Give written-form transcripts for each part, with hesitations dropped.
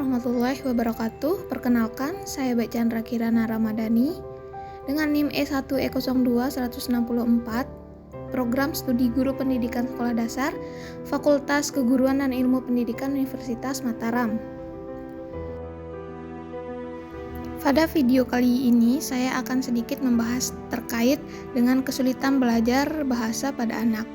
warahmatullahi wabarakatuh. Perkenalkan, saya Mbak Chandra Kirana Ramadhani dengan NIM E1E02-164, Program Studi Guru Pendidikan Sekolah Dasar, Fakultas Keguruan dan Ilmu Pendidikan Universitas Mataram. Pada video kali ini, saya akan sedikit membahas terkait dengan kesulitan belajar bahasa pada anak.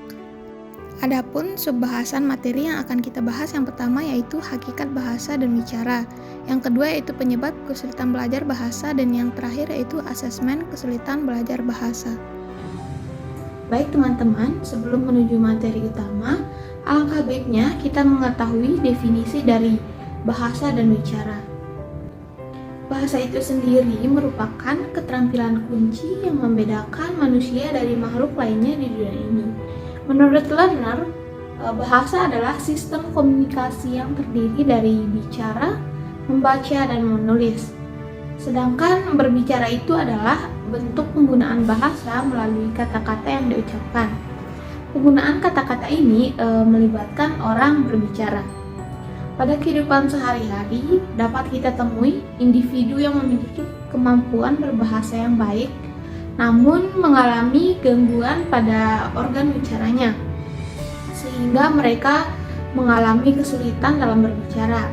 Adapun subbahasan materi yang akan kita bahas yang pertama yaitu hakikat bahasa dan bicara. Yang kedua yaitu penyebab kesulitan belajar bahasa dan yang terakhir yaitu asesmen kesulitan belajar bahasa. Baik teman-teman, sebelum menuju materi utama, alangkah baiknya kita mengetahui definisi dari bahasa dan bicara. Bahasa itu sendiri merupakan keterampilan kunci yang membedakan manusia dari makhluk lainnya di dunia ini. Menurut Lerner, bahasa adalah sistem komunikasi yang terdiri dari bicara, membaca, dan menulis. Sedangkan berbicara itu adalah bentuk penggunaan bahasa melalui kata-kata yang diucapkan. Penggunaan kata-kata ini melibatkan orang berbicara. Pada kehidupan sehari-hari, dapat kita temui individu yang memiliki kemampuan berbahasa yang baik, namun mengalami gangguan pada organ bicaranya, sehingga mereka mengalami kesulitan dalam berbicara.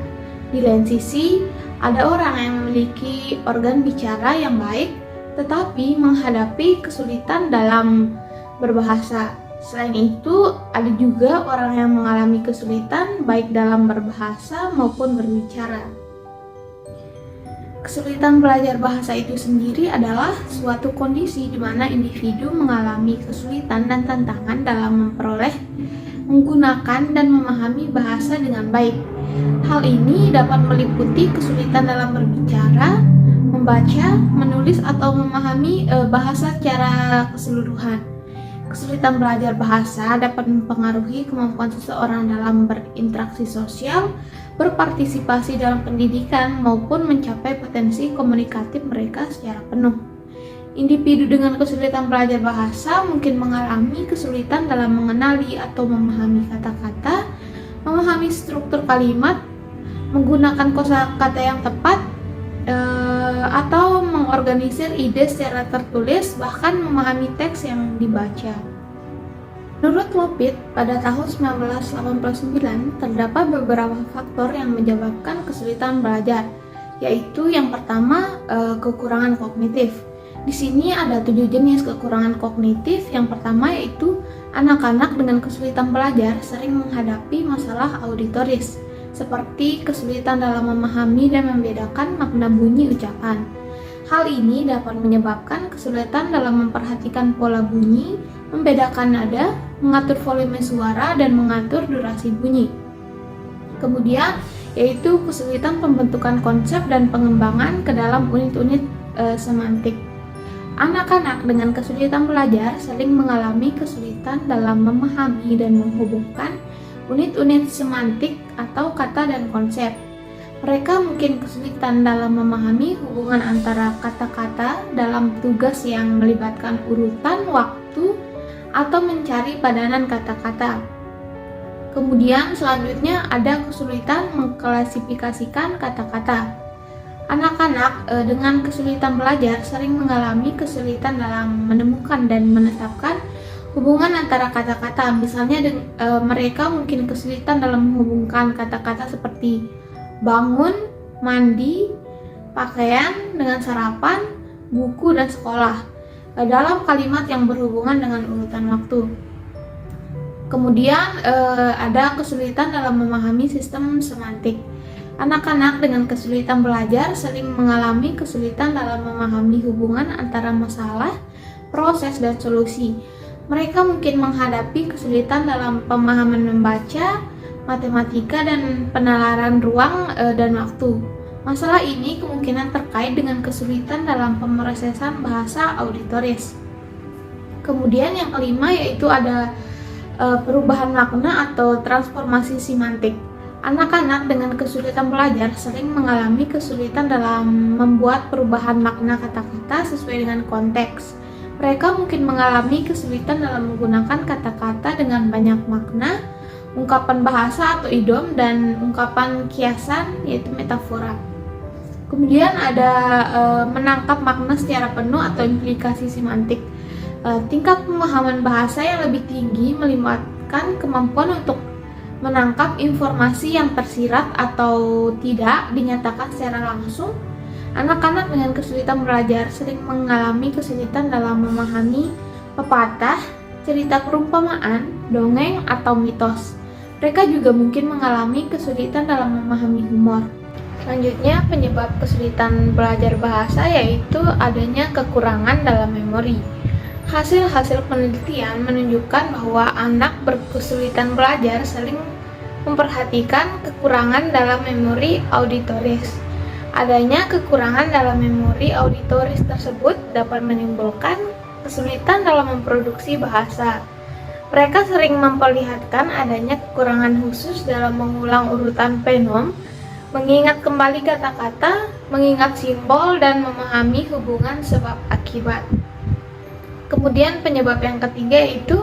Di lain sisi, ada orang yang memiliki organ bicara yang baik, tetapi menghadapi kesulitan dalam berbahasa. Selain itu, ada juga orang yang mengalami kesulitan baik dalam berbahasa maupun berbicara. Kesulitan belajar bahasa itu sendiri adalah suatu kondisi di mana individu mengalami kesulitan dan tantangan dalam memperoleh, menggunakan, dan memahami bahasa dengan baik. Hal ini dapat meliputi kesulitan dalam berbicara, membaca, menulis, atau memahami bahasa secara keseluruhan. Kesulitan belajar bahasa dapat mempengaruhi kemampuan seseorang dalam berinteraksi sosial, berpartisipasi dalam pendidikan, maupun mencapai potensi komunikatif mereka secara penuh. Individu dengan kesulitan belajar bahasa mungkin mengalami kesulitan dalam mengenali atau memahami kata-kata, memahami struktur kalimat, menggunakan kosakata yang tepat, atau mengorganisir ide secara tertulis, bahkan memahami teks yang dibaca. Menurut Lopit, pada tahun 1989 terdapat beberapa faktor yang menyebabkan kesulitan belajar, yaitu yang pertama kekurangan kognitif. Di sini ada 7 jenis kekurangan kognitif. Yang pertama yaitu anak-anak dengan kesulitan belajar sering menghadapi masalah auditoris, seperti kesulitan dalam memahami dan membedakan makna bunyi ucapan. Hal ini dapat menyebabkan kesulitan dalam memperhatikan pola bunyi, membedakan nada, mengatur volume suara, dan mengatur durasi bunyi. Kemudian, yaitu kesulitan pembentukan konsep dan pengembangan ke dalam unit-unit semantik. Anak-anak dengan kesulitan belajar sering mengalami kesulitan dalam memahami dan menghubungkan unit-unit semantik atau kata dan konsep. Mereka mungkin kesulitan dalam memahami hubungan antara kata-kata dalam tugas yang melibatkan urutan waktu atau mencari padanan kata-kata. Kemudian selanjutnya ada kesulitan mengklasifikasikan kata-kata. Anak-anak dengan kesulitan belajar sering mengalami kesulitan dalam menemukan dan menetapkan hubungan antara kata-kata. Misalnya mereka mungkin kesulitan dalam menghubungkan kata-kata seperti bangun, mandi, pakaian dengan sarapan, buku, dan sekolah dalam kalimat yang berhubungan dengan urutan waktu. Kemudian ada kesulitan dalam memahami sistem semantik. Anak-anak dengan kesulitan belajar sering mengalami kesulitan dalam memahami hubungan antara masalah, proses, dan solusi. Mereka mungkin menghadapi kesulitan dalam pemahaman membaca, matematika, dan penalaran ruang dan waktu. Masalah ini kemungkinan terkait dengan kesulitan dalam pemrosesan bahasa auditoris. Kemudian yang kelima yaitu ada perubahan makna atau transformasi semantik. Anak-anak dengan kesulitan belajar sering mengalami kesulitan dalam membuat perubahan makna kata-kata sesuai dengan konteks. Mereka mungkin mengalami kesulitan dalam menggunakan kata-kata dengan banyak makna, ungkapan bahasa atau idiom, dan ungkapan kiasan yaitu metafora. Kemudian ada menangkap makna secara penuh atau implikasi semantik. Tingkat pemahaman bahasa yang lebih tinggi melibatkan kemampuan untuk menangkap informasi yang tersirat atau tidak dinyatakan secara langsung. Anak-anak dengan kesulitan belajar sering mengalami kesulitan dalam memahami pepatah, cerita perumpamaan, dongeng, atau mitos. Mereka juga mungkin mengalami kesulitan dalam memahami humor. Selanjutnya, penyebab kesulitan belajar bahasa yaitu adanya kekurangan dalam memori. Hasil-hasil penelitian menunjukkan bahwa anak berkesulitan belajar sering memperhatikan kekurangan dalam memori auditoris. Adanya kekurangan dalam memori auditoris tersebut dapat menimbulkan kesulitan dalam memproduksi bahasa. Mereka sering memperlihatkan adanya kekurangan khusus dalam mengulang urutan penom, mengingat kembali kata-kata, mengingat simbol, dan memahami hubungan sebab akibat. Kemudian penyebab yang ketiga yaitu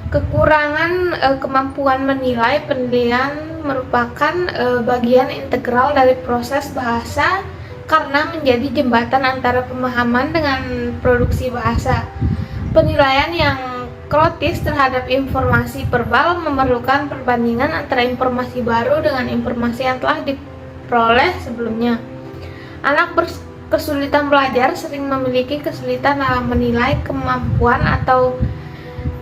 kekurangan kemampuan menilai. Penilaian merupakan bagian integral dari proses bahasa karena menjadi jembatan antara pemahaman dengan produksi bahasa. Penilaian yang kritis terhadap informasi verbal memerlukan perbandingan antara informasi baru dengan informasi yang telah diperoleh sebelumnya. Anak kesulitan belajar sering memiliki kesulitan dalam menilai kemampuan atau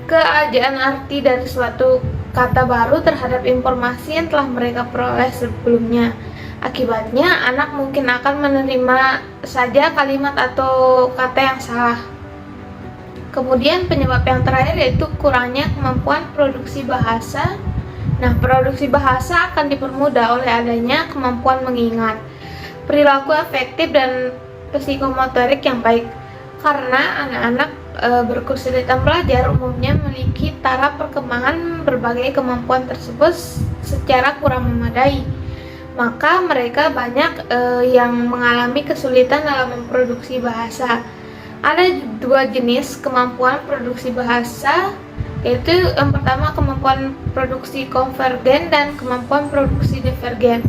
keajaiban arti dari suatu kata baru terhadap informasi yang telah mereka peroleh sebelumnya. Akibatnya, anak mungkin akan menerima saja kalimat atau kata yang salah. Kemudian penyebab yang terakhir yaitu kurangnya kemampuan produksi bahasa. Nah, produksi bahasa akan dipermudah oleh adanya kemampuan mengingat, perilaku efektif, dan psikomotorik yang baik. Karena anak-anak berkesulitan belajar umumnya memiliki taraf perkembangan berbagai kemampuan tersebut secara kurang memadai, maka mereka banyak yang mengalami kesulitan dalam memproduksi bahasa. Ada dua jenis kemampuan produksi bahasa, yaitu yang pertama kemampuan produksi konvergen dan kemampuan produksi divergen.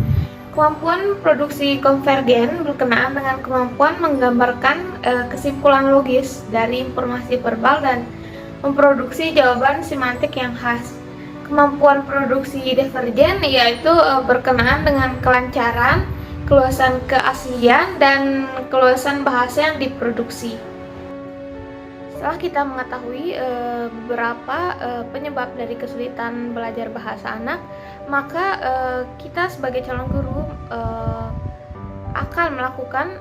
Kemampuan produksi konvergen berkenaan dengan kemampuan menggambarkan kesimpulan logis dari informasi verbal dan memproduksi jawaban semantik yang khas. Kemampuan produksi divergen yaitu berkenaan dengan kelancaran, keluasan keaslian, dan keluasan bahasa yang diproduksi. Setelah kita mengetahui beberapa penyebab dari kesulitan belajar bahasa anak, maka kita sebagai calon guru akan melakukan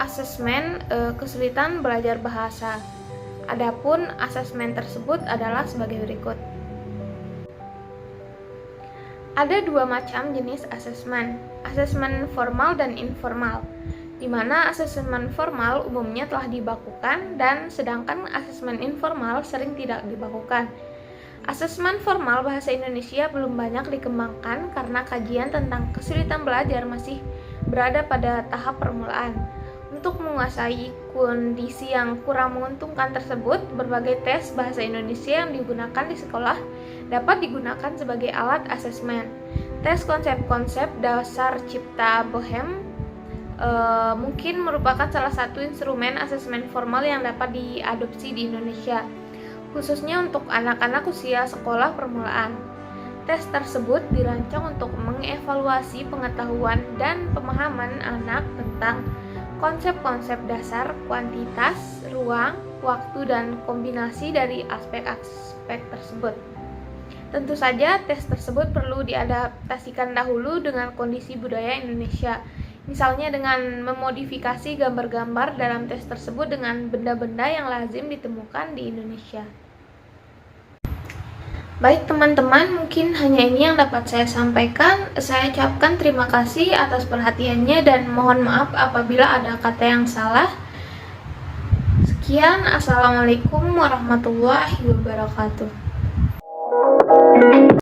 asesmen kesulitan belajar bahasa. Adapun asesmen tersebut adalah sebagai berikut. Ada dua macam jenis asesmen, asesmen formal dan informal, di mana asesmen formal umumnya telah dibakukan dan sedangkan asesmen informal sering tidak dibakukan. Asesmen formal bahasa Indonesia belum banyak dikembangkan karena kajian tentang kesulitan belajar masih berada pada tahap permulaan. Untuk menguasai kondisi yang kurang menguntungkan tersebut, berbagai tes bahasa Indonesia yang digunakan di sekolah dapat digunakan sebagai alat asesmen. Tes konsep-konsep dasar cipta Bohem mungkin merupakan salah satu instrumen asesmen formal yang dapat diadopsi di Indonesia, khususnya untuk anak-anak usia sekolah permulaan. Tes tersebut dirancang untuk mengevaluasi pengetahuan dan pemahaman anak tentang konsep-konsep dasar kuantitas, ruang, waktu, dan kombinasi dari aspek-aspek tersebut. Tentu saja tes tersebut perlu diadaptasikan dahulu dengan kondisi budaya Indonesia, misalnya dengan memodifikasi gambar-gambar dalam tes tersebut dengan benda-benda yang lazim ditemukan di Indonesia. Baik teman-teman, mungkin hanya ini yang dapat saya sampaikan. Saya ucapkan terima kasih atas perhatiannya dan mohon maaf apabila ada kata yang salah. Sekian, assalamualaikum warahmatullahi wabarakatuh.